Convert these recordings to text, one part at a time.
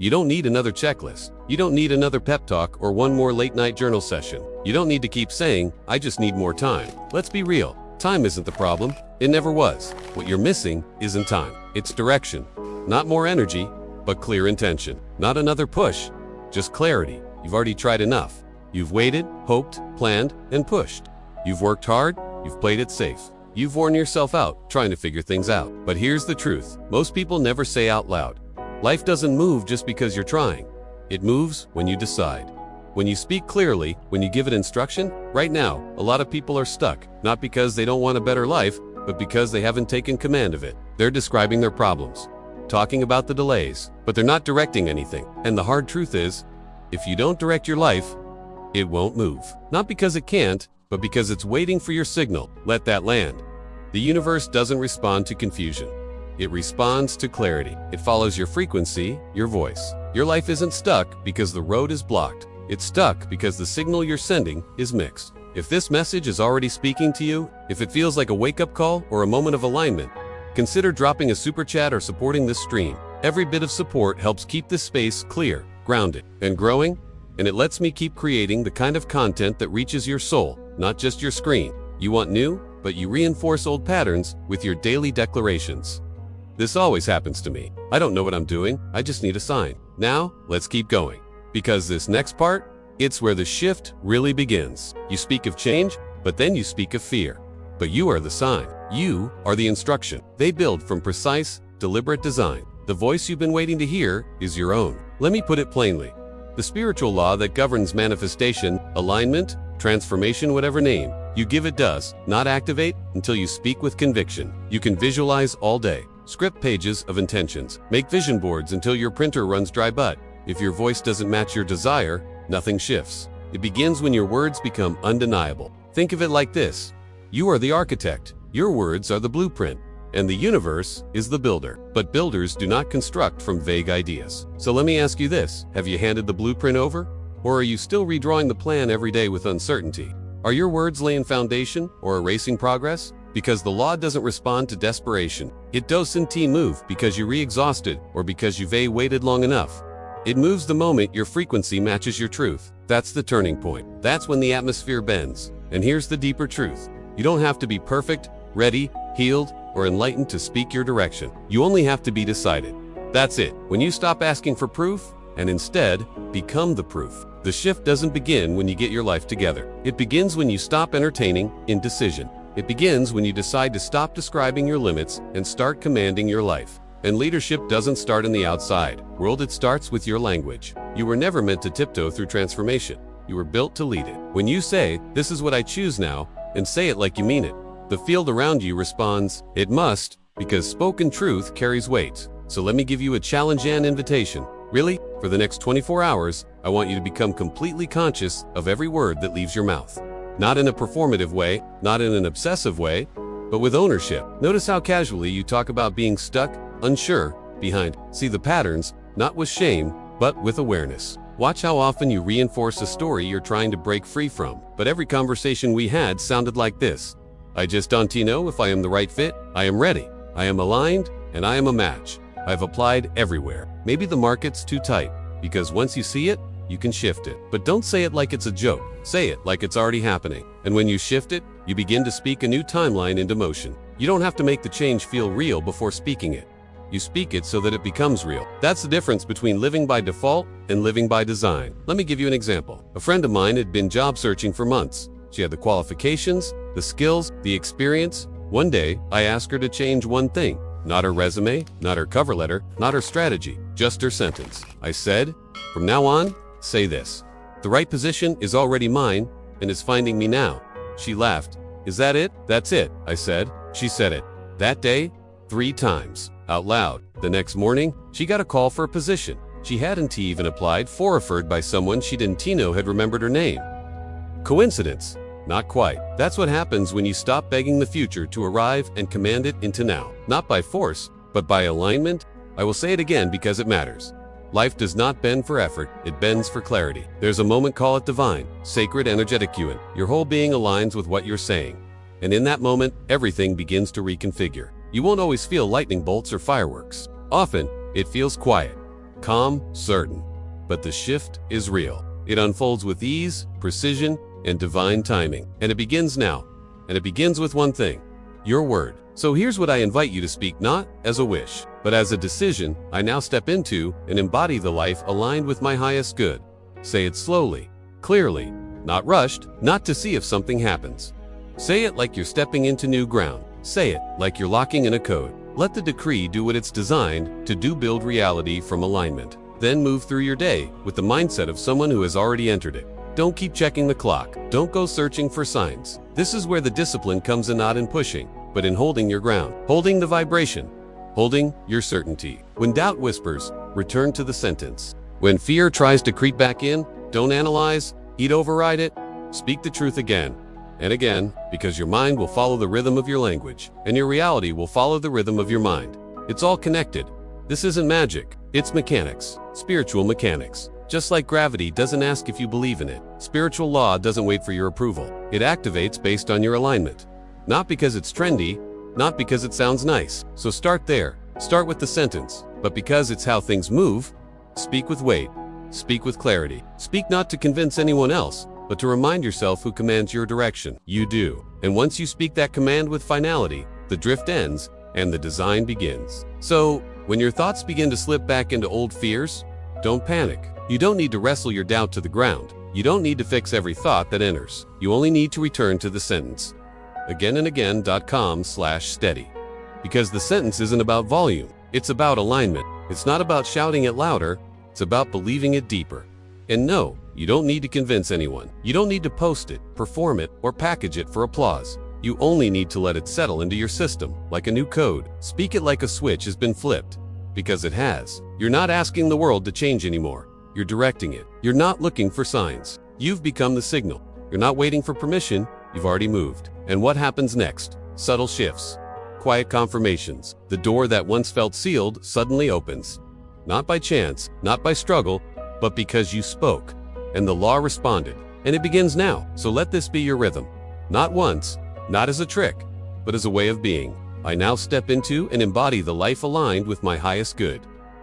You don't need another checklist. You don't need another pep talk or one more late-night journal session. You don't need to keep saying, "I just need more time." Let's be real. Time isn't the problem. It never was. What you're missing isn't time. It's direction. Not more energy, but clear intention. Not another push, just clarity. You've already tried enough. You've waited, hoped, planned, and pushed. You've worked hard. You've played it safe. You've worn yourself out trying to figure things out. But here's the truth. Most people never say out loud. Life doesn't move just because you're trying. It moves when you decide. When you speak clearly, when you give it instruction. Right now, a lot of people are stuck, not because they don't want a better life, but because they haven't taken command of it. They're describing their problems, talking about the delays, but they're not directing anything. And the hard truth is, if you don't direct your life, it won't move. Not because it can't, but because it's waiting for your signal. Let that land. The universe doesn't respond to confusion. It responds to clarity. It follows your frequency, your voice. Your life isn't stuck because the road is blocked. It's stuck because the signal you're sending is mixed. If this message is already speaking to you, if it feels like a wake-up call or a moment of alignment, consider dropping a super chat or supporting this stream. Every bit of support helps keep this space clear, grounded, and growing, and it lets me keep creating the kind of content that reaches your soul, not just your screen. You want new, but you reinforce old patterns with your daily declarations. This always happens to me. I don't know what I'm doing, I just need a sign. Now, let's keep going. Because this next part, it's where the shift really begins. You speak of change, but then you speak of fear. But you are the sign. You are the instruction. They build from precise, deliberate design. The voice you've been waiting to hear is your own. Let me put it plainly. The spiritual law that governs manifestation, alignment, transformation, whatever name you give it does not activate until you speak with conviction. You can visualize all day, script pages of intentions, make vision boards until your printer runs dry, but if your voice doesn't match your desire, nothing shifts. It begins when your words become undeniable. Think of it like this. You are the architect. Your words are the blueprint. And the universe is the builder. But builders do not construct from vague ideas. So let me ask you this. Have you handed the blueprint over? Or are you still redrawing the plan every day with uncertainty? Are your words laying foundation or erasing progress? Because the law doesn't respond to desperation. It doesn't move because you re-exhausted or because you've waited long enough. It moves the moment your frequency matches your truth. That's the turning point. That's when the atmosphere bends. And here's the deeper truth. You don't have to be perfect, ready, healed, or enlightened to speak your direction. You only have to be decided. That's it. When you stop asking for proof and instead become the proof. The shift doesn't begin when you get your life together. It begins when you stop entertaining indecision. It begins when you decide to stop describing your limits and start commanding your life. And leadership doesn't start in the outside world, it starts with your language. You were never meant to tiptoe through transformation. You were built to lead it. When you say, "This is what I choose now," and say it like you mean it, the field around you responds, "It must," because spoken truth carries weight. So let me give you a challenge and invitation. Really, for the next 24 hours, I want you to become completely conscious of every word that leaves your mouth. Not in a performative way, not in an obsessive way, but with ownership. Notice how casually you talk about being stuck, unsure, behind. See the patterns, not with shame, but with awareness. Watch how often you reinforce a story you're trying to break free from. But every conversation we had sounded like this. I just don't know if I am the right fit. I am ready. I am aligned, and I am a match. I've applied everywhere. Maybe the market's too tight, because once you see it, you can shift it. But don't say it like it's a joke. Say it like it's already happening. And when you shift it, you begin to speak a new timeline into motion. You don't have to make the change feel real before speaking it. You speak it so that it becomes real. That's the difference between living by default and living by design. Let me give you an example. A friend of mine had been job searching for months. She had the qualifications, the skills, the experience. One day, I asked her to change one thing. Not her resume, not her cover letter, not her strategy, just her sentence. I said, "From now on, say this. The right position is already mine and is finding me now." She laughed. "Is that it?" "That's it," I said. She said it. That day, 3 times. Out loud. The next morning, she got a call for a position she hadn't even applied for, referred by someone she didn't know had remembered her name. Coincidence? Not quite. That's what happens when you stop begging the future to arrive and command it into now. Not by force, but by alignment. I will say it again because it matters. Life does not bend for effort, it bends for clarity. There's a moment, call it divine, sacred, energetic UN. Your whole being aligns with what you're saying. And in that moment, everything begins to reconfigure. You won't always feel lightning bolts or fireworks. Often, it feels quiet. calm, certain. But the shift is real. It unfolds with ease, precision, and divine timing. And it begins now. And it begins with one thing: your word. So here's what I invite you to speak, not as a wish, but as a decision I now step into and embody the life aligned with my highest good. Say it slowly, clearly, not rushed, not to see if something happens. Say it like you're stepping into new ground. Say it like you're locking in a code. Let the decree do what it's designed to do, build reality from alignment. Then move through your day with the mindset of someone who has already entered it. Don't keep checking the clock. Don't go searching for signs. This is where the discipline comes in, not in pushing, but in holding your ground, holding the vibration, holding your certainty. When doubt whispers, return to the sentence. When fear tries to creep back in, don't analyze, he'd override it. Speak the truth again and again, because your mind will follow the rhythm of your language, and your reality will follow the rhythm of your mind. It's all connected. This isn't magic, it's mechanics, spiritual mechanics. Just like gravity doesn't ask if you believe in it, spiritual law doesn't wait for your approval. It activates based on your alignment. Not because it's trendy, not because it sounds nice. So start there. Start with the sentence. But because it's how things move, speak with weight. Speak with clarity. Speak not to convince anyone else, but to remind yourself who commands your direction. You do. And once you speak that command with finality, the drift ends and the design begins. So, when your thoughts begin to slip back into old fears, don't panic. You don't need to wrestle your doubt to the ground. You don't need to fix every thought that enters. You only need to return to the sentence. againandagain.com/steady. Because the sentence isn't about volume. It's about alignment. It's not about shouting it louder. It's about believing it deeper. And no, you don't need to convince anyone. You don't need to post it, perform it, or package it for applause. You only need to let it settle into your system, like a new code. Speak it like a switch has been flipped. Because it has. You're not asking the world to change anymore. You're directing it. You're not looking for signs. You've become the signal. You're not waiting for permission. You've already moved. And what happens next? Subtle shifts. Quiet confirmations. The door that once felt sealed suddenly opens. Not by chance, not by struggle, but because you spoke. And the law responded. And it begins now. So let this be your rhythm. Not once, not as a trick, but as a way of being. I now step into and embody the life aligned with my highest good.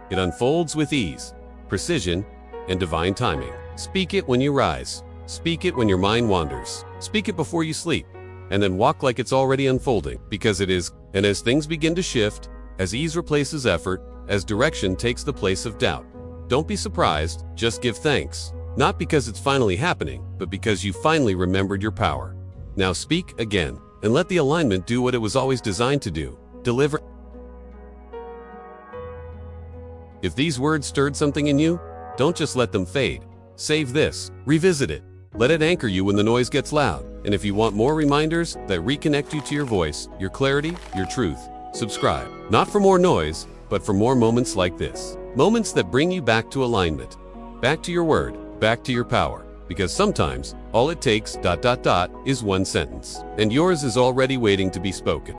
It unfolds with ease, precision, and divine timing. Speak it when you rise. Speak it when your mind wanders. Speak it before you sleep. And then walk like it's already unfolding, because it is. And as things begin to shift, as ease replaces effort, as direction takes the place of doubt, don't be surprised, just give thanks. Not because it's finally happening, but because you finally remembered your power. Now speak again, and let the alignment do what it was always designed to do. Deliver. If these words stirred something in you, don't just let them fade. Save this. Revisit it. Let it anchor you when the noise gets loud. And if you want more reminders that reconnect you to your voice, your clarity, your truth, subscribe. Not for more noise, but for more moments like this. Moments that bring you back to alignment. Back to your word. Back to your power. Because sometimes, all it takes ... is one sentence. And yours is already waiting to be spoken.